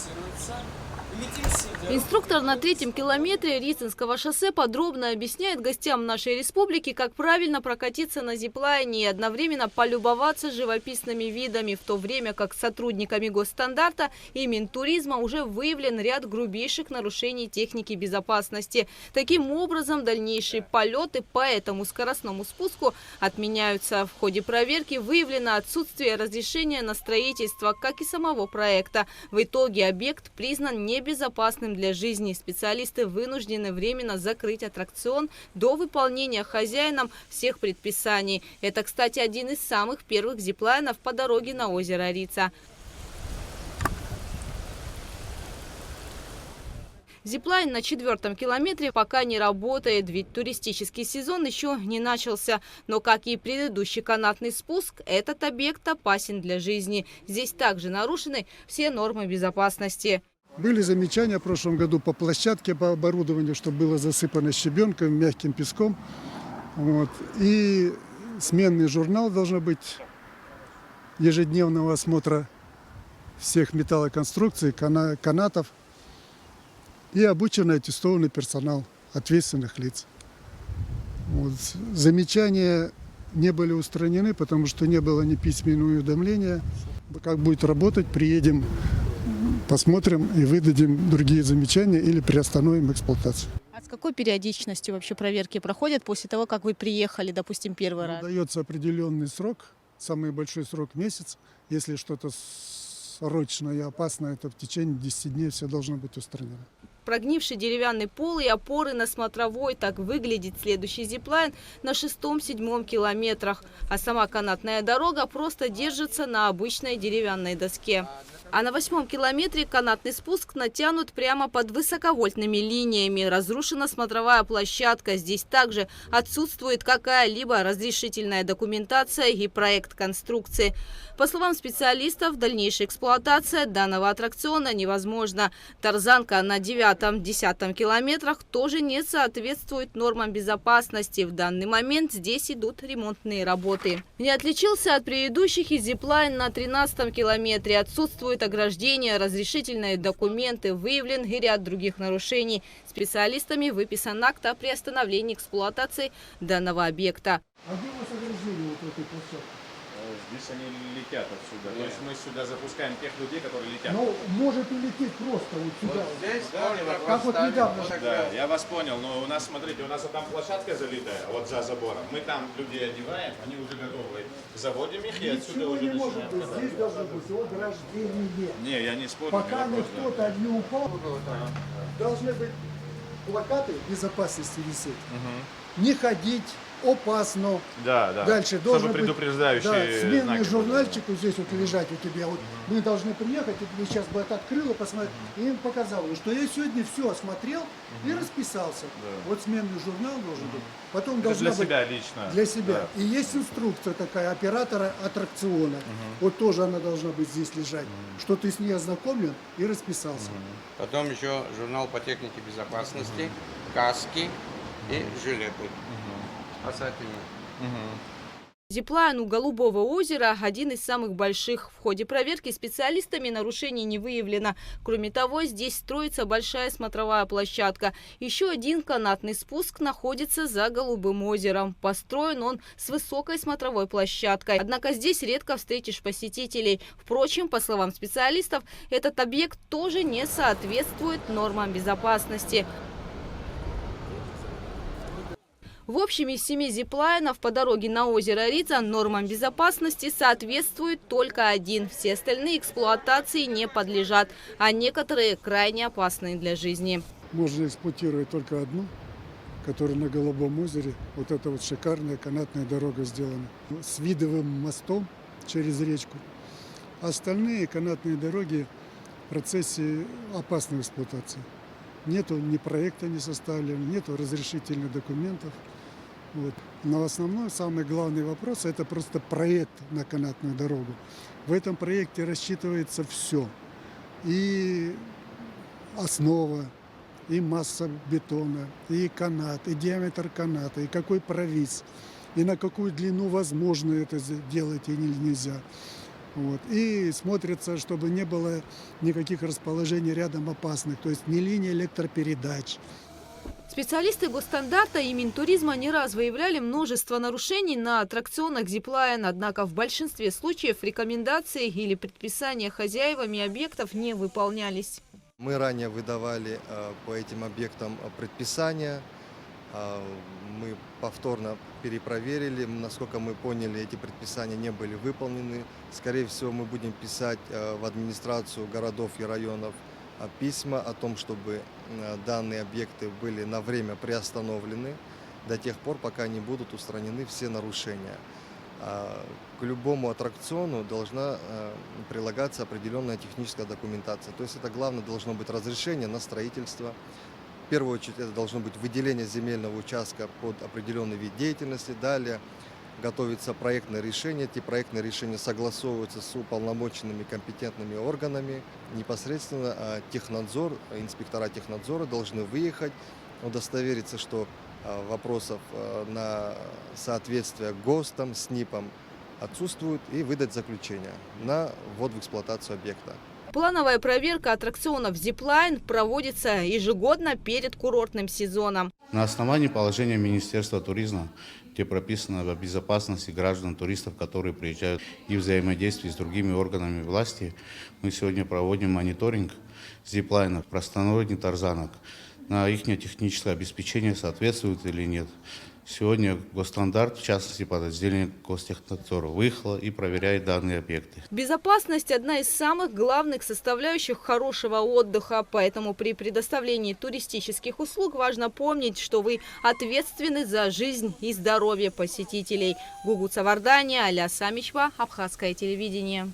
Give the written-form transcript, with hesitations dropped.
фиксируется. Летим сидя. Инструктор на 3-м километре Рицинского шоссе подробно объясняет гостям нашей республики, как правильно прокатиться на зиплайне и одновременно полюбоваться живописными видами, в то время как сотрудниками госстандарта и Минтуризма уже выявлен ряд грубейших нарушений техники безопасности. Таким образом, дальнейшие полеты по этому скоростному спуску отменяются. В ходе проверки выявлено отсутствие разрешения на строительство, как и самого проекта. В итоге объект признан небезопасным для жизни. Специалисты вынуждены временно закрыть аттракцион до выполнения хозяином всех предписаний. Это, кстати, один из самых первых зиплайнов по дороге на озеро Рица. Зиплайн на 4-м километре пока не работает, ведь туристический сезон еще не начался. Но, как и предыдущий канатный спуск, этот объект опасен для жизни. Здесь также нарушены все нормы безопасности. Были замечания в прошлом году по площадке, по оборудованию, что было засыпано щебенкой, мягким песком. Вот. И сменный журнал должен быть ежедневного осмотра всех металлоконструкций, канатов и обученный аттестованный персонал ответственных лиц. Вот. Замечания не были устранены, потому что не было ни письменного уведомления. Как будет работать, приедем, посмотрим и выдадим другие замечания или приостановим эксплуатацию. А с какой периодичностью вообще проверки проходят после того, как вы приехали, допустим, первый раз? Дается определенный срок, самый большой срок месяц. Если что-то срочное и опасное, то в течение 10 дней все должно быть устранено. Прогнивший деревянный пол и опоры на смотровой. Так выглядит следующий зиплайн на 6-7 километрах. А сама канатная дорога просто держится на обычной деревянной доске. А на 8-м километре канатный спуск натянут прямо под высоковольтными линиями. Разрушена смотровая площадка. Здесь также отсутствует какая-либо разрешительная документация и проект конструкции. По словам специалистов, дальнейшая эксплуатация данного аттракциона невозможна. Тарзанка на 9-10 километрах тоже не соответствует нормам безопасности. В данный момент здесь идут ремонтные работы. Не отличился от предыдущих и зиплайн на 13-м километре. Отсутствует ограждение, разрешительные документы, выявлен и ряд других нарушений. Специалистами выписан акт о приостановлении эксплуатации данного объекта. А где у вас ограждение вот этой площадки? Здесь они летят отсюда. То есть мы сюда запускаем тех людей, которые летят. Ну, может улететь просто вот сюда. Вот здесь, Как вот недавно. Да, я вас понял, но у нас, смотрите, у нас вот там площадка залитая, вот за забором. Мы там людей одеваем, они уже готовы. Заводим их и отсюда Ничего уже не может начинаем. быть. Здесь должно быть ограждение. Не, я не спорю. Пока не вопрос, да. кто-то не упал, должны быть плакаты безопасности висеть. Не ходить, опасно. Да, да. Дальше Чтобы должен быть предупреждающие сменный знаки журнальчик вот здесь вот лежать у тебя. Вот мы должны приехать, и ты сейчас бы это открыл и посмотрел, и им показал, что я сегодня все осмотрел и расписался. Вот сменный журнал должен быть. Потом Это должна для быть себя лично. для себя. Да. И есть инструкция такая оператора аттракциона. Вот тоже она должна быть здесь лежать, что ты с ней ознакомлен и расписался. Потом еще журнал по технике безопасности, каски и жилеты. Спасательные. Зиплайн у Голубого озера – один из самых больших. В ходе проверки специалистами нарушений не выявлено. Кроме того, здесь строится большая смотровая площадка. Еще один канатный спуск находится за Голубым озером. Построен он с высокой смотровой площадкой. Однако здесь редко встретишь посетителей. Впрочем, по словам специалистов, этот объект тоже не соответствует нормам безопасности. В общем, из 7 зиплайнов по дороге на озеро Рица нормам безопасности соответствует только один. Все остальные эксплуатации не подлежат, а некоторые крайне опасны для жизни. Можно эксплуатировать только одну, которая на Голубом озере. Вот эта вот шикарная канатная дорога сделана с видовым мостом через речку. Остальные канатные дороги в процессе опасной эксплуатации. Нету ни проекта не составлено, нету разрешительных документов. Вот. Но основной, самый главный вопрос – это просто проект на канатную дорогу. В этом проекте рассчитывается все. И основа, и масса бетона, и канат, и диаметр каната, и какой провис, и на какую длину возможно это делать или нельзя. Вот. И смотрится, чтобы не было никаких расположений рядом опасных, то есть ни линии электропередач. Специалисты госстандарта и Минтуризма не раз выявляли множество нарушений на аттракционах Zipline, однако в большинстве случаев рекомендации или предписания хозяевами объектов не выполнялись. Мы ранее выдавали по этим объектам предписания. Мы повторно перепроверили. Насколько мы поняли, эти предписания не были выполнены. Скорее всего, мы будем писать в администрацию городов и районов письма о том, чтобы данные объекты были на время приостановлены до тех пор, пока не будут устранены все нарушения. К любому аттракциону должна прилагаться определенная техническая документация. То есть это главное должно быть разрешение на строительство. В первую очередь это должно быть выделение земельного участка под определенный вид деятельности. Далее готовится проектное решение. Эти проектные решения согласовываются с уполномоченными компетентными органами. Непосредственно технадзор, инспектора технадзора должны выехать, удостовериться, что вопросов на соответствие ГОСТам, СНИПам отсутствуют, и выдать заключение на ввод в эксплуатацию объекта. Плановая проверка аттракционов Zipline проводится ежегодно перед курортным сезоном. На основании положения Министерства туризма, где прописано о безопасности граждан, туристов, которые приезжают, и взаимодействии с другими органами власти, мы сегодня проводим мониторинг зиплайнов, простонародных тарзанок, на их техническое обеспечение соответствует или нет. Сегодня госстандарт, в частности подразделение Гостехнадзора, выехало и проверяет данные объекты. Безопасность – одна из самых главных составляющих хорошего отдыха. Поэтому при предоставлении туристических услуг важно помнить, что вы ответственны за жизнь и здоровье посетителей. Гугуца Вардания, Аля Самичва, Абхазское телевидение.